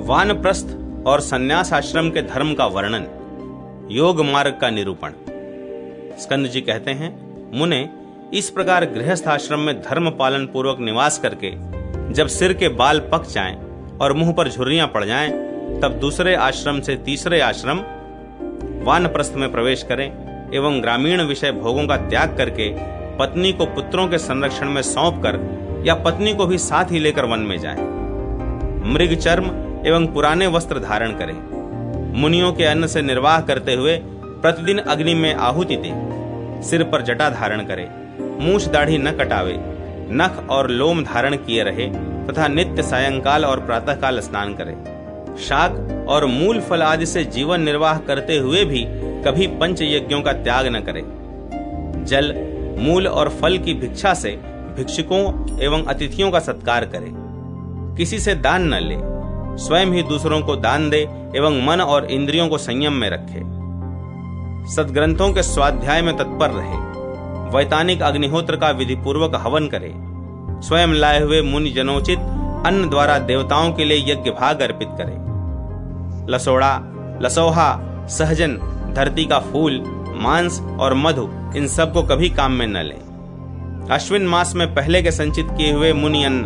वानप्रस्थ और संन्यास आश्रम के धर्म का वर्णन, योग मार्ग का निरूपण। स्कंद जी कहते हैं, मुने, इस प्रकार गृहस्थ आश्रम में धर्म पालन पूर्वक निवास करके जब सिर के बाल पक जाएं और मुंह पर झुर्रियां पड़ जाएं, तब दूसरे आश्रम से तीसरे आश्रम वानप्रस्थ में प्रवेश करें एवं ग्रामीण विषय भोगों का त्याग करके पत्नी को पुत्रों के संरक्षण में सौंप कर या पत्नी को भी साथ ही लेकर वन में जाएं। मृग चर्म एवं पुराने वस्त्र धारण करें। मुनियों के अन्न से निर्वाह करते हुए प्रतिदिन अग्नि में आहुति दे। सिर पर जटा धारण करे, मूछ दाढ़ी न कटावे, नख और लोम धारण किए रहे तथा नित्य सायंकाल और प्रातःकाल स्नान करे। शाक और मूल फल आदि से जीवन निर्वाह करते हुए भी कभी पंच यज्ञों का त्याग न करे। जल, मूल और फल की भिक्षा से भिक्षुकों एवं अतिथियों का सत्कार करे। किसी से दान न ले, स्वयं ही दूसरों को दान दे एवं मन और इंद्रियों को संयम में रखे। सद्ग्रंथों के स्वाध्याय में तत्पर रहे। वैतानिक अग्निहोत्र का विधि पूर्वक हवन करे। स्वयं लाए हुए मुनि जनोचित अन्न द्वारा देवताओं के लिए यज्ञ भाग अर्पित करे। लसोड़ा, लसोहा, सहजन, धरती का फूल, मांस और मधु, इन सब को कभी काम में न ले। अश्विन मास में पहले के संचित किए हुए मुनि अन्न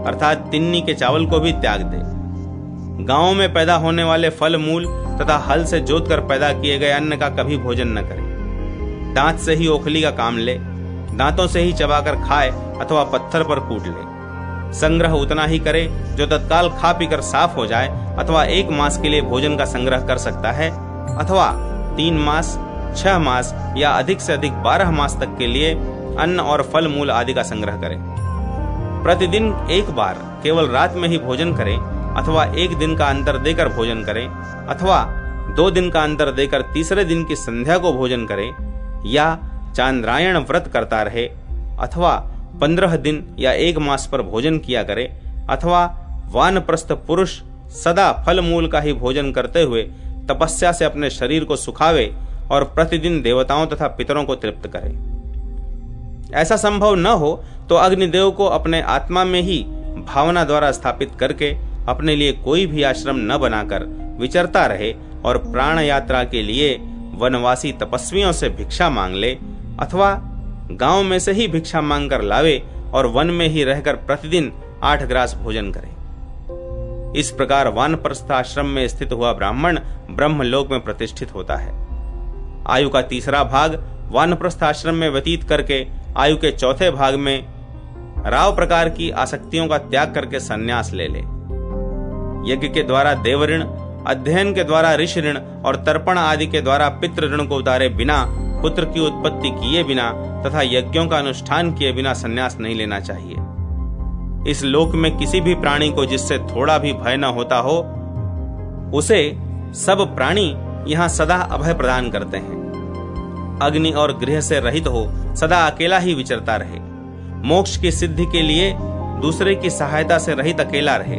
अर्थात तिन्नी के चावल को भी त्याग दे। गांवों में पैदा होने वाले फल मूल तथा हल से जोतकर पैदा किए गए अन्न का कभी भोजन न करे। दांत से ही ओखली का काम ले, दांतों से ही चबाकर खाए अथवा पत्थर पर कूट ले। संग्रह उतना ही करे जो तत्काल खा पीकर साफ हो जाए, अथवा 1 मास के लिए भोजन का संग्रह कर सकता है, अथवा 3 मास, 6 मास या अधिक से अधिक 12 मास तक के लिए अन्न और फल मूल आदि का संग्रह करे। प्रतिदिन 1 बार केवल रात में ही भोजन करे, अथवा 1 दिन का अंतर देकर भोजन करे, अथवा 2 दिन का अंतर देकर तीसरे दिन की संध्या को भोजन करे, या चांद्रायण व्रत करता रहे, अथवा 15 दिन या 1 मास पर भोजन किया करे, अथवा वानप्रस्थ पुरुष सदा फल मूल का ही भोजन करते हुए तपस्या से अपने शरीर को सुखावे और प्रतिदिन देवताओं तथा पितरों को तृप्त करे। ऐसा संभव न हो तो अग्निदेव को अपने आत्मा में ही भावना द्वारा स्थापित करके अपने लिए कोई भी आश्रम न बनाकर विचरता रहे और प्राण यात्रा के लिए वनवासी तपस्वियों से भिक्षा मांग ले, अथवा गांव में से ही भिक्षा मांगकर लावे और वन में ही रहकर प्रतिदिन 8 ग्रास भोजन करे। इस प्रकार वानप्रस्थ आश्रम में स्थित हुआ ब्राह्मण ब्रह्मलोक में प्रतिष्ठित होता है। आयु का तीसरा भाग वानप्रस्थ आश्रम में व्यतीत करके आयु के चौथे भाग में राव प्रकार की आसक्तियों का त्याग करके संन्यास ले ले। यज्ञ के द्वारा देव ऋण, अध्ययन के द्वारा ऋषि ऋण और तर्पण आदि के द्वारा पितृ ऋण को उतारे बिना, पुत्र की उत्पत्ति किए बिना तथा यज्ञों का अनुष्ठान किए बिना संन्यास नहीं लेना चाहिए। इस लोक में किसी भी प्राणी को जिससे थोड़ा भी भय न होता हो, उसे सब प्राणी यहाँ सदा अभय प्रदान करते हैं। अग्नि और गृह से रहित हो सदा अकेला ही विचरता रहे। मोक्ष की सिद्धि के लिए दूसरे की सहायता से रहित अकेला रहे।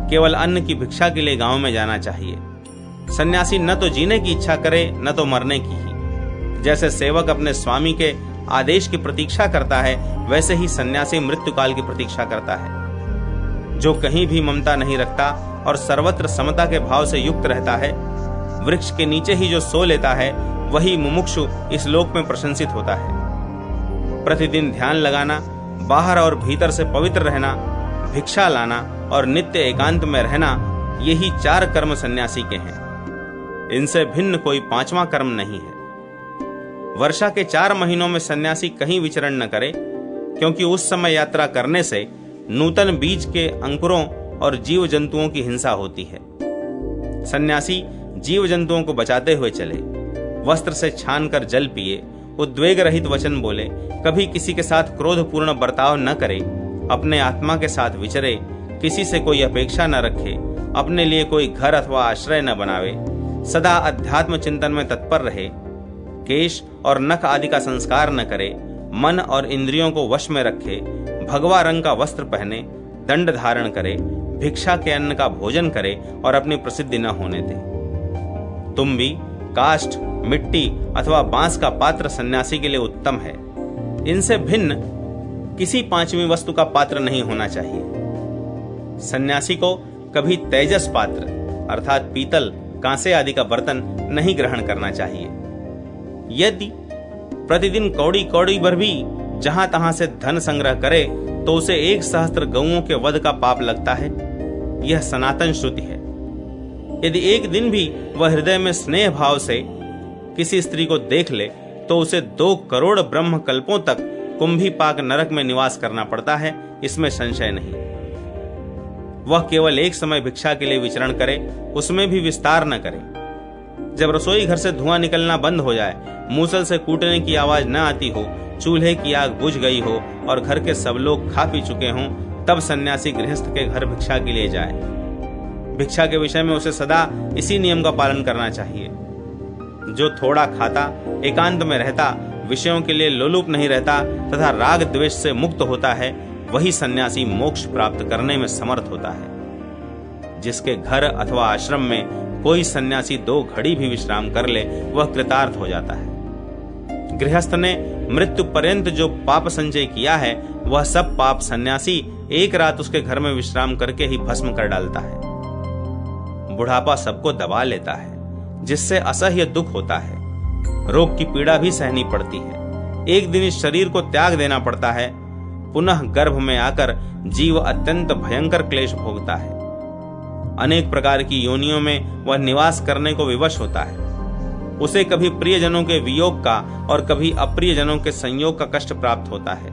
केवल अन्न की भिक्षा के लिए गांव में जाना चाहिए। सन्यासी न तो जीने की इच्छा करे न तो मरने की ही। जैसे सेवक अपने स्वामी के आदेश की प्रतीक्षा करता है, वैसे ही सन्यासी मृत्यु काल की प्रतीक्षा करता है। जो कहीं भी ममता नहीं रखता और सर्वत्र समता के भाव से युक्त रहता है, वृक्ष के नीचे ही जो सो लेता है, वही मुमुक्षु इस लोक में प्रशंसित होता है। प्रतिदिन ध्यान लगाना, बाहर और भीतर से पवित्र रहना, भिक्षा लाना और नित्य एकांत में रहना, यही 4 कर्म सन्यासी के हैं। इनसे भिन्न कोई 5वां कर्म नहीं है। वर्षा के 4 महीनों में सन्यासी कहीं विचरण न करे, क्योंकि उस समय यात्रा करने से नूतन बीज के अंकुरों और जीव जंतुओं की हिंसा होती है। सन्यासी जीव जंतुओं को बचाते हुए चले, वस्त्र से छान कर जल पिए, उद्वेग रहित वचन बोले, कभी किसी के साथ क्रोधपूर्ण बर्ताव न करे, अपने आत्मा के साथ विचरे, किसी से कोई अपेक्षा न रखे, अपने लिए कोई घर अथवा आश्रय न बनावे, सदा अध्यात्म चिंतन में तत्पर रहे, केश और नख आदि का संस्कार न करे, मन और इंद्रियों को वश में रखे, भगवा रंग का वस्त्र पहने, दंड धारण करे, भिक्षा के अन्न का भोजन करे और अपनी प्रसिद्धि न होने दे। तुम्बी, काष्ठ, मिट्टी अथवा बांस का पात्र सन्यासी के लिए उत्तम है। इनसे भिन्न किसी 5वीं वस्तु का पात्र नहीं होना चाहिए। सन्यासी को कभी तेजस पात्र अर्थात पीतल, कांसे आदि का बर्तन नहीं ग्रहण करना चाहिए। यदि प्रतिदिन कौड़ी कौड़ी भर भी जहां तहां से धन संग्रह करे तो उसे 1,000 गौओं के वध का पाप लगता है। यह सनातन श्रुति है। यदि एक दिन भी वह हृदय में स्नेह भाव से किसी स्त्री को देख ले तो उसे 2 करोड़ ब्रह्म कल्पों तक कुंभीपाक नरक में निवास करना पड़ता है, इसमें संशय नहीं। वह केवल एक समय भिक्षा के लिए विचरण करे, उसमें भी विस्तार न करे। जब रसोई घर से धुआं निकलना बंद हो जाए, मूसल से कूटने की आवाज न आती हो, चूल्हे की आग बुझ गई हो और घर के सब लोग खा पी चुके हों, तब सन्यासी गृहस्थ के घर भिक्षा के लिए जाए। भिक्षा के विषय में उसे सदा इसी नियम का पालन करना चाहिए। जो थोड़ा खाता, एकांत में रहता, विषयों के लिए लोलुप नहीं रहता तथा राग द्वेष से मुक्त होता है, वही सन्यासी मोक्ष प्राप्त करने में समर्थ होता है। जिसके घर अथवा आश्रम में कोई सन्यासी 2 घड़ी भी विश्राम कर ले, वह कृतार्थ हो जाता है। गृहस्थ ने मृत्यु पर्यंत जो पाप संचय किया है, वह सब पाप सन्यासी एक रात उसके घर में विश्राम करके ही भस्म कर डालता है। बुढ़ापा सबको दबा लेता है, जिससे असह्य दुख होता है। रोग की पीड़ा भी सहनी पड़ती है। एक दिन इस शरीर को त्याग देना पड़ता है। पुनः गर्भ में आकर जीव अत्यंत भयंकर क्लेश भोगता है। अनेक प्रकार की योनियों में वह निवास करने को विवश होता है। उसे कभी प्रियजनों के वियोग का और कभी अप्रियजनों के संयोग का कष्ट प्राप्त होता है।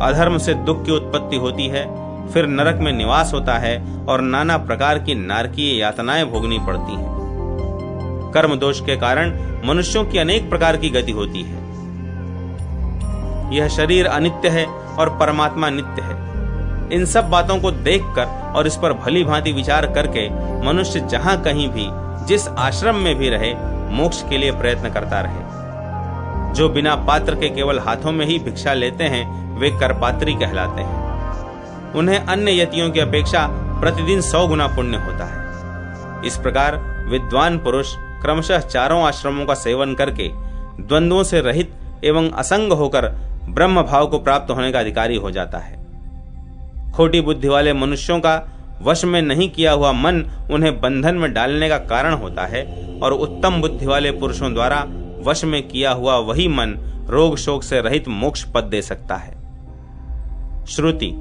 अधर्म से दुख की उत्पत्ति होती है, फिर नरक में निवास होता है और नाना प्रकार की नारकीय यातनाएं भोगनी पड़ती हैं। कर्म दोष के कारण मनुष्यों की अनेक प्रकार की गति होती है। यह शरीर अनित्य है और परमात्मा नित्य है। इन सब बातों को देखकर और इस पर भली भांति विचार करके मनुष्य जहां कहीं भी, जिस आश्रम में भी रहे, मोक्ष के लिए प्रयत्न करता रहे। जो बिना पात्र के केवल हाथों में ही भिक्षा लेते हैं, वे करपात्री कहलाते हैं। उन्हें अन्य यतियों की अपेक्षा प्रतिदिन 100 गुना पुण्य होता है। इस प्रकार विद्वान पुरुष क्रमशः चारों आश्रमों का सेवन करके द्वंद्वों से रहित एवं असंग होकर ब्रह्म भाव को प्राप्त होने का अधिकारी हो जाता है। खोटी बुद्धि वाले मनुष्यों का वश में नहीं किया हुआ मन उन्हें बंधन में डालने का कारण होता है, और उत्तम बुद्धि वाले पुरुषों द्वारा वश में किया हुआ वही मन रोग शोक से रहित मोक्ष पद दे सकता है। श्रुति,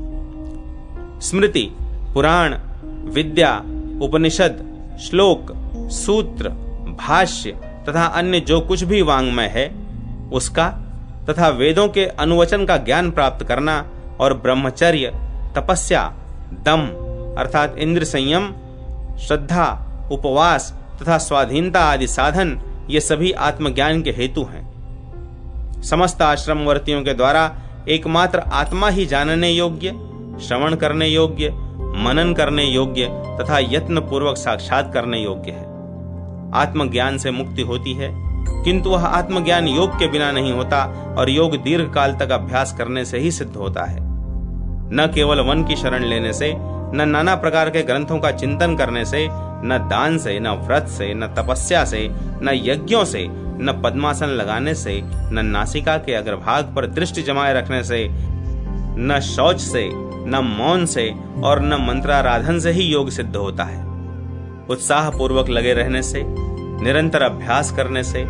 स्मृति, पुराण, विद्या, उपनिषद, श्लोक, सूत्र, भाष्य तथा अन्य जो कुछ भी वांग्मय है, उसका तथा वेदों के अनुवचन का ज्ञान प्राप्त करना और ब्रह्मचर्य, तपस्या, दम अर्थात इंद्र संयम, श्रद्धा, उपवास तथा स्वाधीनता आदि साधन, ये सभी आत्मज्ञान के हेतु हैं। समस्त आश्रमवर्तियों के द्वारा एकमात्र आत्मा ही जानने योग्य, श्रवण करने योग्य, मनन करने योग्य तथा यत्न पूर्वक साक्षात करने योग्य है। आत्मज्ञान से मुक्ति होती है, किंतु वह आत्मज्ञान योग के बिना नहीं होता, और योग दीर्घ काल तक अभ्यास करने से ही सिद्ध होता है। न केवल वन की शरण लेने से, न नाना प्रकार के ग्रंथों का चिंतन करने से, न दान से, न व्रत से, न तपस्या से, न यज्ञों से, न पद्मासन लगाने से, न नासिका के अग्रभाग पर दृष्टि जमाए रखने से, न शौच से, न मौन से और न मंत्राराधन से ही योग सिद्ध होता है। उत्साह पूर्वक लगे रहने से, निरंतर अभ्यास करने से,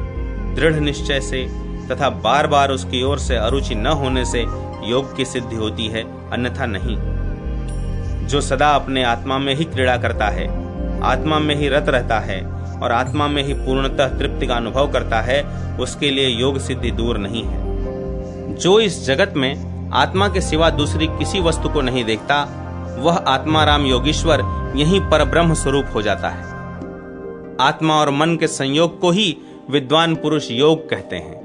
दृढ़ निश्चय से तथा बार बार उसकी ओर से अरुचि न होने से योग की सिद्धि होती है, अन्यथा नहीं। जो सदा अपने आत्मा में ही क्रीड़ा करता है, आत्मा में ही रत रहता है और आत्मा में ही पूर्णतः तृप्ति का अनुभव करता है, उसके लिए योग सिद्धि दूर नहीं है। जो इस जगत में आत्मा के सिवा दूसरी किसी वस्तु को नहीं देखता, वह आत्माराम योगीश्वर यहीं पर ब्रह्म स्वरूप हो जाता है। आत्मा और मन के संयोग को ही विद्वान पुरुष योग कहते हैं।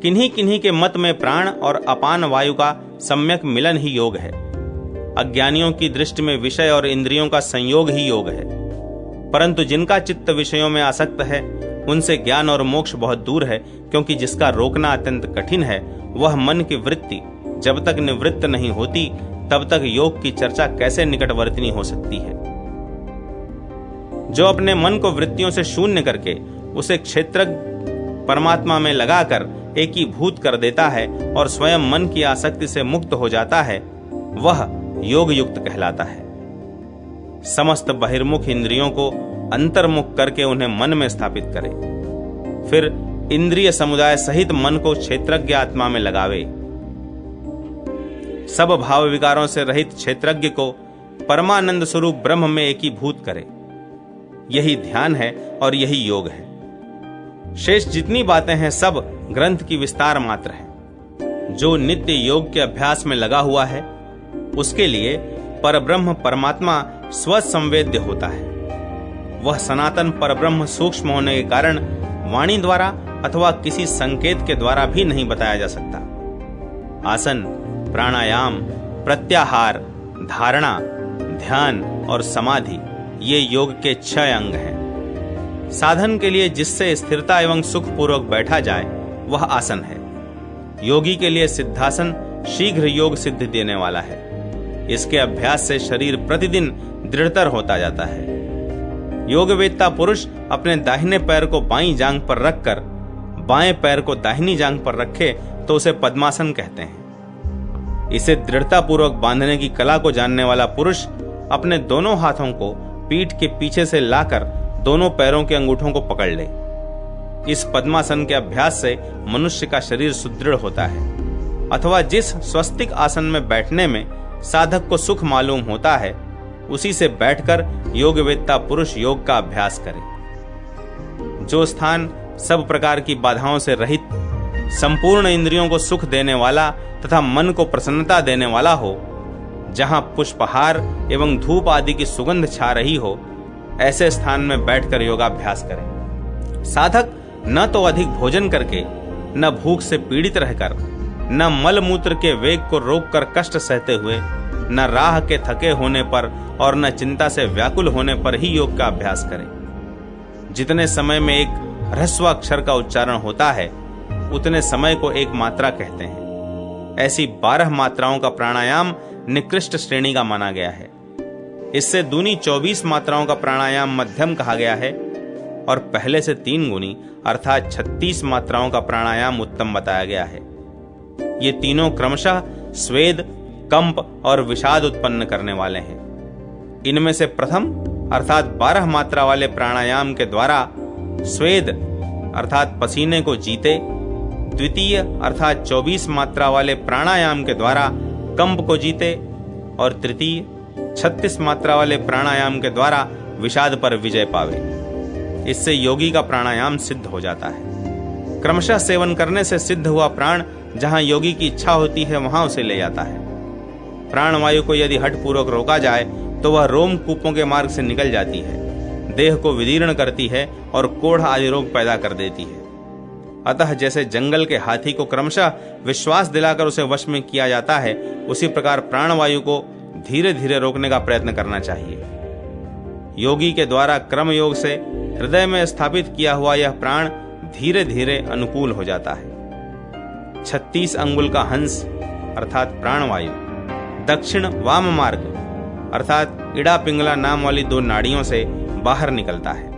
किन्हीं किन्हीं के मत में प्राण और अपान वायु का सम्यक मिलन ही योग है। अज्ञानियों की दृष्टि में विषय और इंद्रियों का संयोग ही योग है। परंतु जिनका चित्त विषयों में आसक्त है, उनसे ज्ञान और मोक्ष बहुत दूर है, क्योंकि जिसका रोकना अत्यंत कठिन है, वह मन की वृत्ति जब तक निवृत्त नहीं होती, तब तक योग की चर्चा कैसे निकटवर्तिनी हो सकती है। जो अपने मन को वृत्तियों से शून्य करके उसे क्षेत्रज्ञ परमात्मा में लगाकर एकीभूत कर देता है और स्वयं मन की आसक्ति से मुक्त हो जाता है, वह योग युक्त कहलाता है। समस्त बहिर्मुख इंद्रियों को अंतर्मुख करके उन्हें मन में स्थापित करे। फिर इंद्रिय समुदाय सहित मन को क्षेत्रज्ञ आत्मा में लगावे। सब भाव विकारों से रहित क्षेत्रज्ञ को परमानंद स्वरूप ब्रह्म में एकीभूत करे। यही ध्यान है और यही योग है। शेष जितनी बातें हैं सब ग्रंथ की विस्तार मात्र है। जो नित्य योग के अभ्यास में लगा हुआ है उसके लिए परब्रह्म परमात्मा स्वसंवेद्य होता है। वह सनातन परब्रह्म सूक्ष्म होने के कारण वाणी द्वारा अथवा किसी संकेत के द्वारा भी नहीं बताया जा सकता। आसन, प्राणायाम, प्रत्याहार, धारणा, ध्यान और समाधि ये योग के 6 अंग हैं। साधन के लिए जिससे स्थिरता एवं सुख पूर्वक बैठा जाए वह आसन है। योगी के लिए सिद्धासन शीघ्र योग सिद्धि देने वाला है। इसके अभ्यास से शरीर प्रतिदिन दृढ़तर होता जाता है। योगवेत्ता पुरुष अपने दाहिने पैर को बाईं जांघ पर रखकर बाएं पैर को दाहिनी जांघ पर रखे तो उसे पद्मासन कहते हैं। इसे दृढ़ता पूर्वक बांधने की कला को जानने वाला पुरुष अपने दोनों हाथों को पीठ के पीछे से लाकर दोनों पैरों के अंगूठों को पकड़ ले। इस पद्मासन के अभ्यास से मनुष्य का शरीर सुदृढ़ होता है। अथवा जिस स्वस्तिक आसन में बैठने में साधक को सुख मालूम होता है उसी से बैठकर योगवेत्ता पुरुष योग का अभ्यास करे। जो स्थान सब प्रकार की बाधाओं से रहित, संपूर्ण इंद्रियों को सुख देने वाला तथा मन को प्रसन्नता देने वाला हो, जहां पुष्पहार एवं धूप आदि की सुगंध छा रही हो, ऐसे स्थान में बैठकर योगाभ्यास करें। साधक न तो अधिक भोजन करके, न भूख से पीड़ित रहकर, न मल मूत्र के वेग को रोककर कष्ट सहते हुए, न राह के थके होने पर और न चिंता से व्याकुल होने पर ही योग का अभ्यास करें। जितने समय में एक ह्रस्व अक्षर का उच्चारण होता है उतने समय को एक मात्रा कहते हैं। ऐसी 12 मात्राओं का प्राणायाम निकृष्ट श्रेणी का माना गया है। इससे दूनी 24 मात्राओं का प्राणायाम मध्यम कहा गया है और पहले से 3 गुनी अर्थात 36 मात्राओं का प्राणायाम उत्तम बताया गया है। ये तीनों क्रमशः स्वेद, कंप और विषाद उत्पन्न करने वाले हैं। इनमें से प्रथम अर्थात 12 मात्रा वाले प्राणायाम के द्वारा स्वेद अर्थात पसीने को जीते, द्वितीय अर्थात 24 मात्रा वाले प्राणायाम के द्वारा कंप को जीते और तृतीय 36 मात्रा वाले प्राणायाम के द्वारा विषाद पर विजय पावे। इससे योगी का प्राणायाम सिद्ध हो जाता है। क्रमशः सेवन करने से सिद्ध हुआ प्राण जहां योगी की इच्छा होती है वहां उसे ले जाता है। प्राणवायु को यदि हठपूर्वक रोका जाए तो वह रोमकूपों के मार्ग से निकल जाती है, देह को विदीर्ण करती है और कोढ़ आदि रोग पैदा कर देती है। अतः जैसे जंगल के हाथी को क्रमशः विश्वास दिलाकर उसे वश में किया जाता है, उसी प्रकार प्राणवायु को धीरे धीरे रोकने का प्रयत्न करना चाहिए। योगी के द्वारा क्रम योग से हृदय में स्थापित किया हुआ यह प्राण धीरे धीरे अनुकूल हो जाता है। 36 अंगुल का हंस अर्थात प्राणवायु दक्षिण वाम मार्ग अर्थात इड़ा पिंगला नाम वाली 2 नाड़ियों से बाहर निकलता है।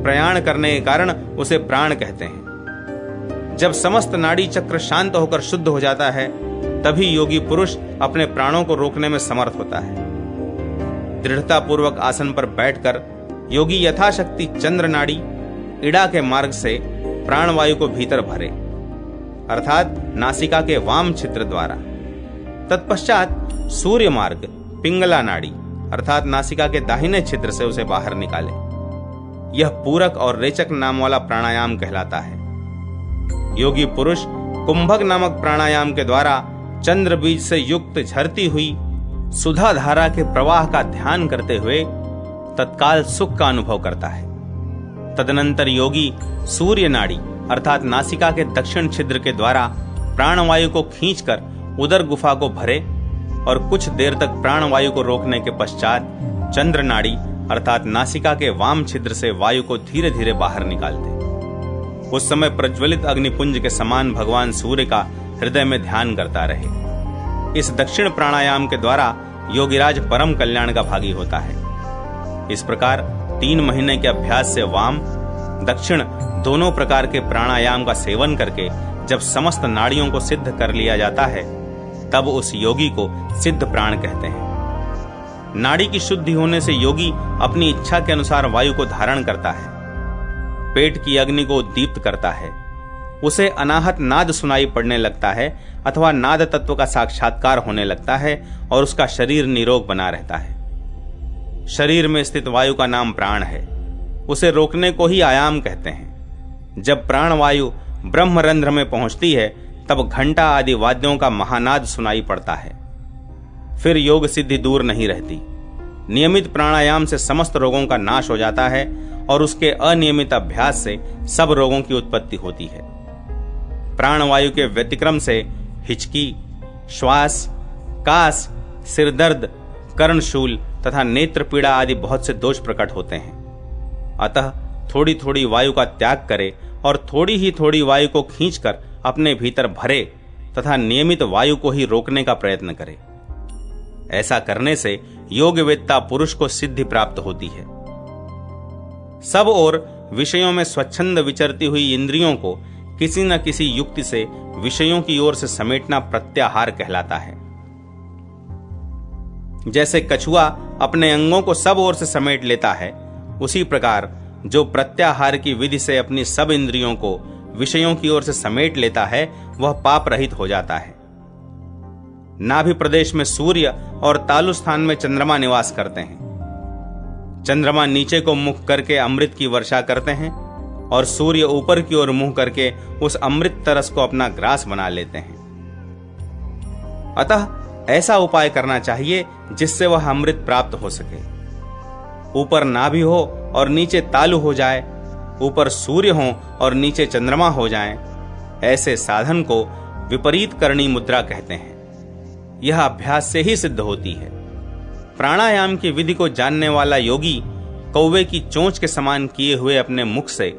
प्रयाण करने के कारण उसे प्राण कहते हैं। जब समस्त नाड़ी चक्र शांत होकर शुद्ध हो जाता है तभी योगी पुरुष अपने प्राणों को रोकने में समर्थ होता है। दृढ़ता पूर्वक आसन पर बैठकर योगी यथाशक्ति चंद्र नाड़ी इड़ा के मार्ग से प्राणवायु को भीतर भरे अर्थात नासिका के वाम छिद्र द्वारा। तत्पश्चात सूर्य मार्ग पिंगला नाड़ी अर्थात नासिका के दाहिने छिद्र से उसे बाहर निकाले। यह पूरक और रेचक नाम वाला प्राणायाम कहलाता है। योगी पुरुष कुंभक नामक प्राणायाम के द्वारा चंद्र बीज से युक्त झरती हुई सुधा धारा के प्रवाह का ध्यान करते हुए तत्काल सुख का अनुभव करता है। तदनंतर योगी सूर्य नाड़ी अर्थात नासिका के दक्षिण छिद्र के द्वारा प्राणवायु को खींचकर उदर गुफा को भरे और कुछ देर तक प्राणवायु को रोकने के पश्चात चंद्र नाड़ी अर्थात नासिका के वाम छिद्र से वायु को धीरे धीरे बाहर निकाल दे। उस समय प्रज्वलित अग्निपुंज के समान भगवान सूर्य का हृदय में ध्यान करता रहे। इस दक्षिण प्राणायाम के द्वारा योगीराज परम कल्याण का भागी होता है। इस प्रकार 3 महीने के अभ्यास से वाम दक्षिण दोनों प्रकार के प्राणायाम का सेवन करके जब समस्त नाड़ियों को सिद्ध कर लिया जाता है तब उस योगी को सिद्ध प्राण कहते हैं। नाड़ी की शुद्धि होने से योगी अपनी इच्छा के अनुसार वायु को धारण करता है, पेट की अग्नि को उद्दीप्त करता है, उसे अनाहत नाद सुनाई पड़ने लगता है अथवा नाद तत्व का साक्षात्कार होने लगता है और उसका शरीर निरोग बना रहता है। शरीर में स्थित वायु का नाम प्राण है, उसे रोकने को ही आयाम कहते हैं। जब प्राण वायु ब्रह्मरंध्र में पहुंचती है तब घंटा आदि वाद्यों का महानाद सुनाई पड़ता है। फिर योग सिद्धि दूर नहीं रहती। नियमित प्राणायाम से समस्त रोगों का नाश हो जाता है और उसके अनियमित अभ्यास से सब रोगों की उत्पत्ति होती है। प्राणवायु के व्यतिक्रम से हिचकी, श्वास, कास, सिरदर्द, कर्णशूल तथा नेत्र पीड़ा आदि बहुत से दोष प्रकट होते हैं। अतः थोड़ी थोड़ी वायु का त्याग करे और थोड़ी ही थोड़ी वायु को खींचकर अपने भीतर भरे तथा नियमित वायु को ही रोकने का प्रयत्न करे। ऐसा करने से योगवेत्ता पुरुष को सिद्धि प्राप्त होती है। सब ओर विषयों में स्वच्छंद विचरती हुई इंद्रियों को किसी न किसी युक्ति से विषयों की ओर से समेटना प्रत्याहार कहलाता है। जैसे कछुआ अपने अंगों को सब ओर से समेट लेता है, उसी प्रकार जो प्रत्याहार की विधि से अपनी सब इंद्रियों को विषयों की ओर से समेट लेता है वह पाप रहित हो जाता है। नाभि प्रदेश में सूर्य और तालु स्थान में चंद्रमा निवास करते हैं। चंद्रमा नीचे को मुख करके अमृत की वर्षा करते हैं और सूर्य ऊपर की ओर मुंह करके उस अमृत तरस को अपना ग्रास बना लेते हैं। अतः ऐसा उपाय करना चाहिए जिससे वह अमृत प्राप्त हो सके। ऊपर नाभि हो और नीचे तालु हो जाए, ऊपर सूर्य हो और नीचे चंद्रमा हो जाए, ऐसे साधन को विपरीत करणी मुद्रा कहते हैं। यह अभ्यास से ही सिद्ध होती है। प्राणायाम की विधि को जानने वाला योगी कौवे की चोंच के समान किए हुए अपने मुख से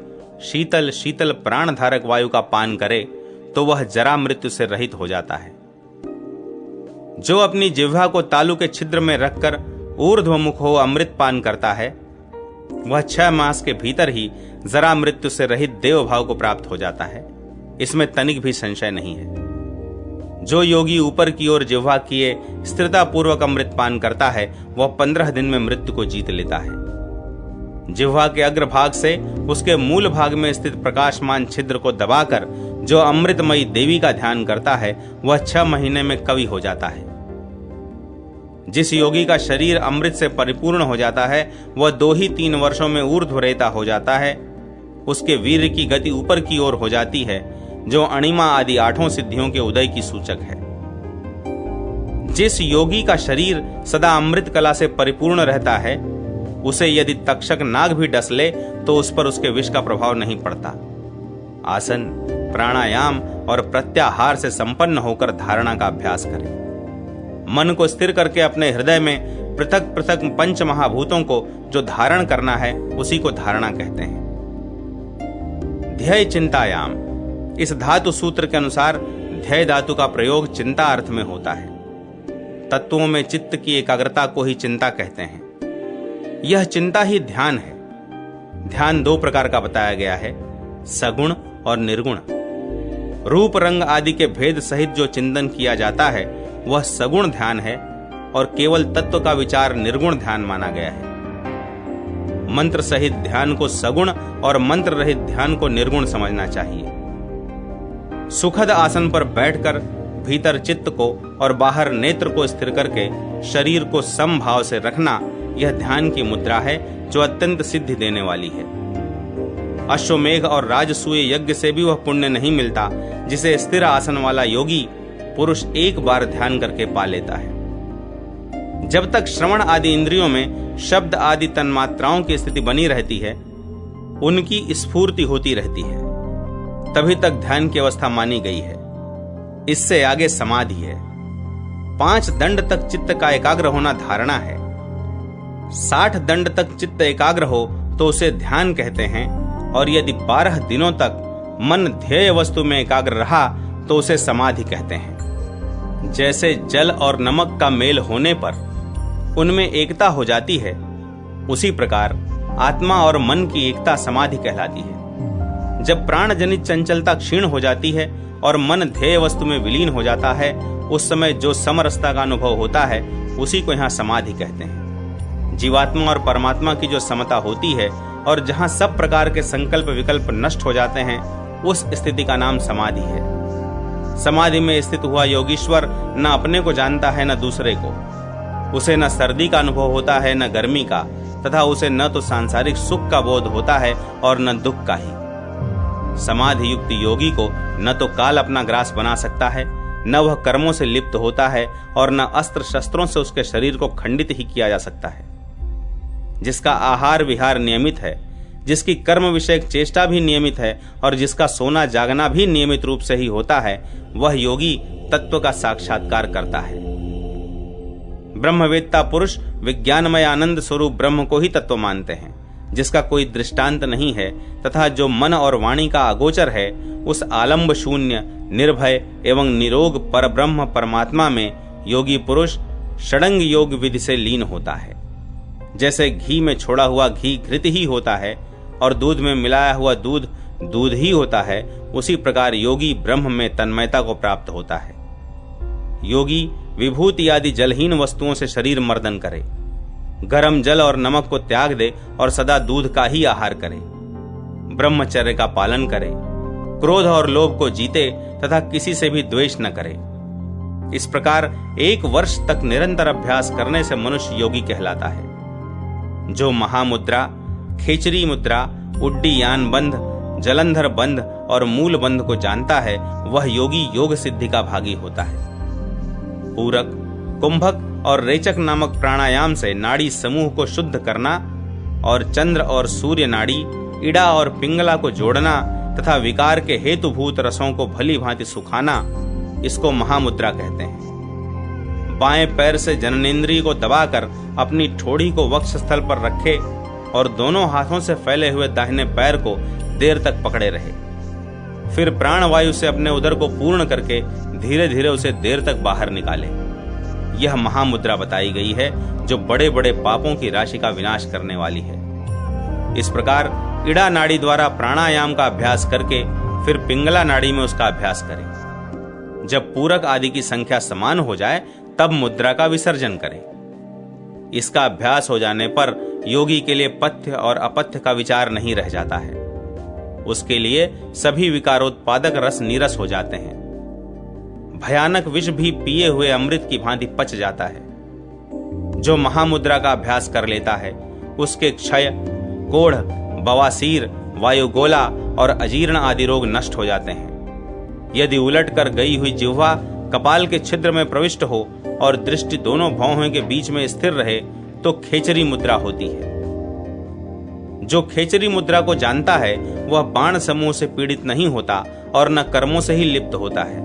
शीतल शीतल प्राणधारक वायु का पान करे तो वह जरा मृत्यु से रहित हो जाता है। जो अपनी जिह्वा को तालु के छिद्र में रखकर ऊर्ध्वमुख हो अमृत पान करता है, वह 6 मास के भीतर ही जरा मृत्यु से रहित देव भाव को प्राप्त हो जाता है। इसमें तनिक भी संशय नहीं है। जो योगी ऊपर की ओर जिह्वा किए स्थिरता पूर्वक अमृत पान करता है, वह 15 दिन में मृत्यु को जीत लेता है। जिह्वा के अग्रभाग से उसके मूल भाग में स्थित प्रकाशमान छिद्र को दबाकर जो अमृतमयी देवी का ध्यान करता है, वह 6 महीने में कवि हो जाता है। जिस योगी का शरीर अमृत से परिपूर्ण हो जाता है, वह 2 ही 3 वर्षों में ऊर्ध्वरेता हो जाता है। उसके वीर्य की गति ऊपर की ओर हो जाती है, जो अणिमा आदि 8 सिद्धियों के उदय की सूचक है। जिस योगी का शरीर सदा अमृत कला से परिपूर्ण रहता है, उसे यदि तक्षक नाग भी डस ले तो उस पर उसके विष का प्रभाव नहीं पड़ता। आसन, प्राणायाम और प्रत्याहार से संपन्न होकर धारणा का अभ्यास करें। मन को स्थिर करके अपने हृदय में पृथक पृथक पंच महाभूतों को जो धारण करना है, उसी को धारणा कहते हैं। ध्येय चिंतायाम, इस धातु सूत्र के अनुसार ध्येय धातु का प्रयोग चिंता अर्थ में होता है। तत्वों में चित्त की एकाग्रता को ही चिंता कहते हैं। यह चिंता ही ध्यान है। ध्यान 2 प्रकार का बताया गया है, सगुण और निर्गुण। रूप रंग आदि के भेद सहित जो चिंतन किया जाता है वह सगुण ध्यान है और केवल तत्व का विचार निर्गुण ध्यान माना गया है। मंत्र सहित ध्यान को सगुण और मंत्र रहित ध्यान को निर्गुण समझना चाहिए। सुखद आसन पर बैठकर भीतर चित्त को और बाहर नेत्र को स्थिर करके शरीर को समभाव से रखना, यह ध्यान की मुद्रा है जो अत्यंत सिद्धि देने वाली है। अश्वमेघ और राजसूय यज्ञ से भी वह पुण्य नहीं मिलता जिसे स्थिर आसन वाला योगी पुरुष एक बार ध्यान करके पा लेता है। जब तक श्रवण आदि इंद्रियों में शब्द आदि तन्मात्राओं की स्थिति बनी रहती है, उनकी स्फूर्ति होती रहती है, तभी तक ध्यान की अवस्था मानी गई है। इससे आगे समाधि है। 5 दंड तक चित्त का एकाग्र होना धारणा है। 60 दंड तक चित्त एकाग्र हो तो उसे ध्यान कहते हैं, और यदि 12 दिनों तक मन ध्येय वस्तु में एकाग्र रहा तो उसे समाधि कहते हैं। जैसे जल और नमक का मेल होने पर उनमें एकता हो जाती है, उसी प्रकार आत्मा और मन की एकता समाधि कहलाती है। जब प्राण जनित चंचलता क्षीण हो जाती है और मन ध्येय वस्तु में विलीन हो जाता है, उस समय जो समरसता का अनुभव होता है, उसी को यहाँ समाधि कहते हैं। जीवात्मा और परमात्मा की जो समता होती है और जहां सब प्रकार के संकल्प विकल्प नष्ट हो जाते हैं, उस स्थिति का नाम समाधि है। समाधि में स्थित हुआ योगीश्वर न अपने को जानता है न दूसरे को। उसे न सर्दी का अनुभव होता है न गर्मी का, तथा उसे न तो सांसारिक सुख का बोध होता है और न दुख का ही। समाधि युक्त योगी को न तो काल अपना ग्रास बना सकता है, न वह कर्मों से लिप्त होता है और न अस्त्र शस्त्रों से उसके शरीर को खंडित ही किया जा सकता है। जिसका आहार विहार नियमित है, जिसकी कर्म विषयक चेष्टा भी नियमित है और जिसका सोना जागना भी नियमित रूप से ही होता है, वह योगी तत्व का साक्षात्कार करता है। ब्रह्मवेत्ता पुरुष विज्ञानमय आनंद स्वरूप ब्रह्म को ही तत्व मानते हैं, जिसका कोई दृष्टांत नहीं है तथा जो मन और वाणी का अगोचर है, उस आलंब शून्य निर्भय एवं निरोग परब्रह्म परमात्मा में योगी पुरुष षडंग योग विधि से लीन होता है। जैसे घी में छोड़ा हुआ घी घृत ही होता है और दूध में मिलाया हुआ दूध दूध ही होता है, उसी प्रकार योगी ब्रह्म में तन्मयता को प्राप्त होता है। योगी विभूति आदि जलहीन वस्तुओं से शरीर मर्दन करे, गरम जल और नमक को त्याग दे और सदा दूध का ही आहार करे, ब्रह्मचर्य का पालन करे, क्रोध और लोभ को जीते तथा किसी से भी द्वेष न करे। इस प्रकार 1 वर्ष तक निरंतर अभ्यास करने से मनुष्य योगी कहलाता है। जो महामुद्रा, खेचरी मुद्रा, उड्डीयान बंध, जलंधर बंध और मूल बंध को जानता है, वह योगी योग सिद्धि का भागी होता है। पूरक, कुंभक और रेचक नामक प्राणायाम से नाड़ी समूह को शुद्ध करना और चंद्र और सूर्य नाड़ी, इड़ा और पिंगला को जोड़ना तथा विकार के हेतुभूत रसों को भली भांति सुखाना, इसको महामुद्रा कहते हैं। बाएं पैर से जननेंद्रिय को दबाकर अपनी ठोड़ी को वक्षस्थल पर रखे और दोनों हाथों से फैले हुए दाहिने पैर को देर तक पकड़े रहे। फिर प्राणवायु से अपने उदर को पूर्ण करके धीरे धीरे उसे देर तक बाहर निकाले। यह महामुद्रा बताई गई है, जो बड़े बड़े पापों की राशि का विनाश करने वाली है। इस प्रकार इड़ा नाड़ी द्वारा प्राणायाम का अभ्यास करके फिर पिंगला नाड़ी में उसका अभ्यास करें। जब पूरक आदि की संख्या समान हो जाए, तब मुद्रा का विसर्जन करें। इसका अभ्यास हो जाने पर योगी के लिए पथ्य और अपथ्य का विचार नहीं रह जाता है। उसके लिए सभी विकारोत्पादक रस नीरस हो जाते हैं। भयानक विष भी पिए हुए अमृत की भांति पच जाता है। जो महामुद्रा का अभ्यास कर लेता है, उसके क्षय, कोढ़, बवासीर, वायुगोला और अजीर्ण आदि रोग नष्ट हो जाते हैं। यदि उलट कर गई हुई जिह्वा कपाल के छिद्र में प्रविष्ट हो और दृष्टि दोनों भौहों के बीच में स्थिर रहे, तो खेचरी मुद्रा होती है। जो खेचरी मुद्रा को जानता है, वह बाण समूह से पीड़ित नहीं होता और न कर्मों से ही लिप्त होता है।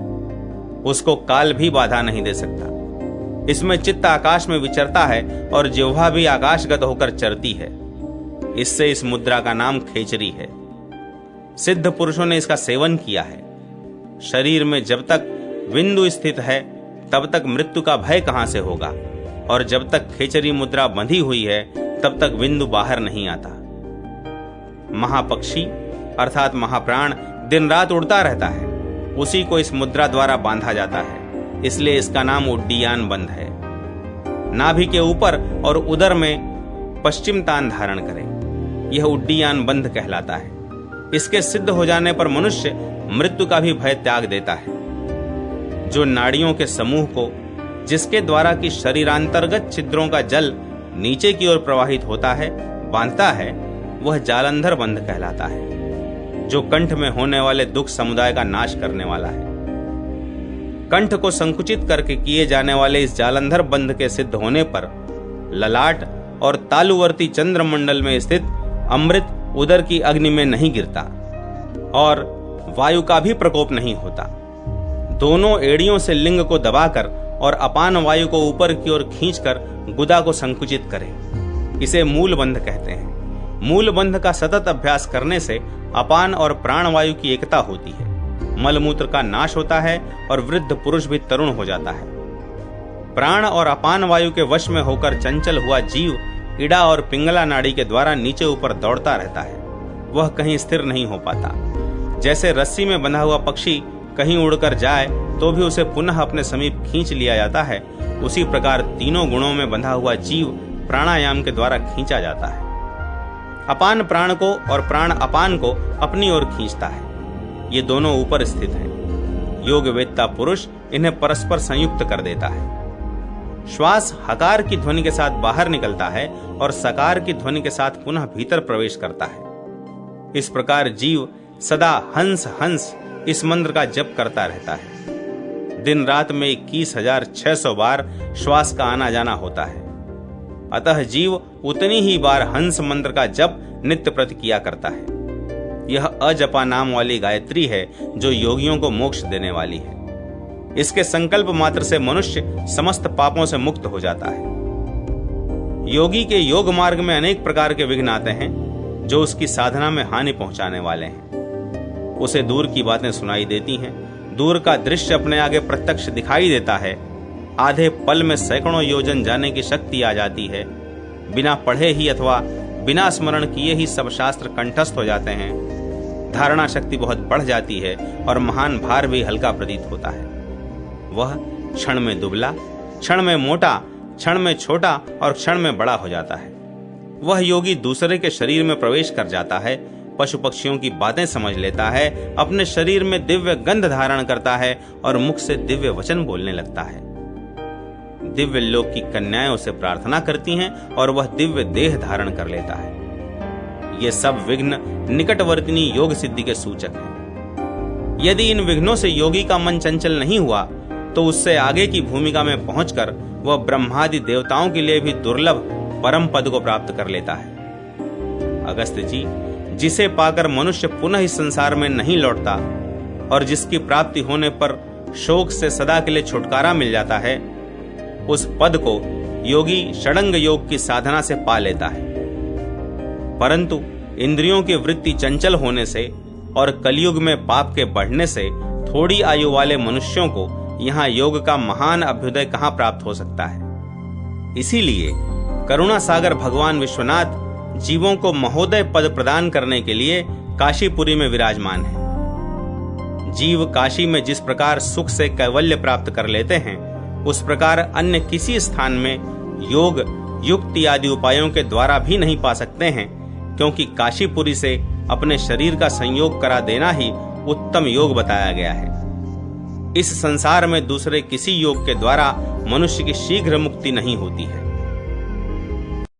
उसको काल भी बाधा नहीं दे सकता। इसमें चित्त आकाश में विचरता है और जिह्वा भी आकाशगत होकर चरती है। इससे इस मुद्रा का नाम खेचरी है। सिद्ध पुरुषों ने इसका सेवन किया है। शरीर में जब तक बिंदु स्थित है, तब तक मृत्यु का भय कहां से होगा, और जब तक खेचरी मुद्रा बंधी हुई है, तब तक बिंदु बाहर नहीं आता। महापक्षी अर्थात महाप्राण दिन रात उड़ता रहता है, उसी को इस मुद्रा द्वारा बांधा जाता है। इसलिए इसका नाम उड्डीयान बंध है। नाभि के ऊपर और उदर में पश्चिम तान धारण करें, यह उड्डीयान बंध कहलाता है। इसके सिद्ध हो जाने पर मनुष्य मृत्यु का भी भय त्याग देता है। जो नाड़ियों के समूह को, जिसके द्वारा कि शरीरांतर्गत छिद्रों का जल नीचे की ओर प्रवाहित होता है, बांधता है, वह जालंधर बंध कहलाता है। जो कंठ में होने वाले दुख समुदाय का नाश करने वाला है। कंठ को संकुचित करके किए जाने वाले इस जालंधर बंध के सिद्ध होने पर ललाट और तालुवर्ती चंद्रमंडल में स्थित अमृत उदर की अग्नि में नहीं गिरता और वायु का भी प्रकोप नहीं होता। दोनों एड़ियों से लिंग को दबाकर और अपान वायु को ऊपर की ओर खींचकर गुदा को संकुचित करें। इसे मूल बंध कहते हैं। मूल बंध का सतत अभ्यास करने से अपान और प्राण वायु की एकता होती है, मलमूत्र का नाश होता है और वृद्ध पुरुष भी तरुण हो जाता है। प्राण और अपान वायु के वश में होकर चंचल हुआ जीव इड़ा और पिंगला नाड़ी के द्वारा नीचे ऊपर दौड़ता रहता है। वह कहीं स्थिर नहीं हो पाता। जैसे रस्सी में बंधा हुआ पक्षी कहीं उड़कर जाए तो भी उसे पुनः अपने समीप खींच लिया जाता है, उसी प्रकार तीनों गुणों में बंधा हुआ जीव प्राणायाम के द्वारा खींचा जाता है। अपान प्राण को और प्राण अपान को अपनी ओर खींचता है। ये दोनों ऊपर स्थित हैं। योग वेत्ता पुरुष इन्हें परस्पर संयुक्त कर देता है। श्वास हकार की ध्वनि के साथ बाहर निकलता है और सकार की ध्वनि के साथ पुनः भीतर प्रवेश करता है। इस प्रकार जीव सदा हंस हंस इस मंत्र का जप करता रहता है। दिन रात में 21,600 बार श्वास का आना जाना होता है। अतः जीव उतनी ही बार हंस मंत्र का जप नित्य प्रति किया करता है। यह अजपा नाम वाली गायत्री है जो योगियों को मोक्ष देने वाली है। इसके संकल्प मात्र से मनुष्य समस्त पापों से मुक्त हो जाता है। योगी के योग मार्ग में अनेक प्रकार के विघ्न आते हैं जो उसकी साधना में हानि पहुंचाने वाले हैं। उसे दूर की बातें सुनाई देती हैं, दूर का दृश्य अपने आगे प्रत्यक्ष दिखाई देता है, आधे पल में सैकड़ों योजन जाने की शक्ति आ जाती है, बिना पढ़े ही अथवा बिना स्मरण किए ही सब शास्त्र कंठस्थ हो जाते हैं, धारणा शक्ति बहुत बढ़ जाती है और महान भार भी हल्का प्रतीत होता है। वह क्षण में दुबला, क्षण में मोटा, क्षण में छोटा और क्षण में बड़ा हो जाता है। वह योगी दूसरे के शरीर में प्रवेश कर जाता है, पशु पक्षियों की बातें समझ लेता है, अपने शरीर में दिव्य गंध धारण करता है और मुख से दिव्य वचन बोलने लगता है। दिव्य लोक की कन्याएं उसे प्रार्थना करती हैं और वह दिव्य देह धारण कर लेता है। ये सब विघ्न निकटवर्तिनी योग सिद्धि के सूचक हैं। यदि इन विघ्नों से योगी का मन चंचल नहीं हुआ तो उससे आगे की भूमिका में पहुंचकर वह ब्रह्मादि देवताओं के लिए भी दुर्लभ परम पद को प्राप्त कर लेता है। अगस्त्य जी, जिसे पाकर मनुष्य पुनः इस संसार में नहीं लौटता और जिसकी प्राप्ति होने पर शोक से सदा के लिए छुटकारा मिल जाता है, उस पद को योगी षडंग योग की साधना से पा लेता है। परंतु इंद्रियों की वृत्ति चंचल होने से और कलयुग में पाप के बढ़ने से थोड़ी आयु वाले मनुष्यों को यहाँ योग का महान अभ्युदय कहाँ प्राप्त हो सकता है। इसीलिए करुणा सागर भगवान विश्वनाथ जीवों को महोदय पद प्रदान करने के लिए काशीपुरी में विराजमान है। जीव काशी में जिस प्रकार सुख से कैवल्य प्राप्त कर लेते हैं, उस प्रकार अन्य किसी स्थान में योग युक्ति आदि उपायों के द्वारा भी नहीं पा सकते हैं, क्योंकि काशीपुरी से अपने शरीर का संयोग करा देना ही उत्तम योग बताया गया है। इस संसार में दूसरे किसी योग के द्वारा मनुष्य की शीघ्र मुक्ति नहीं होती है।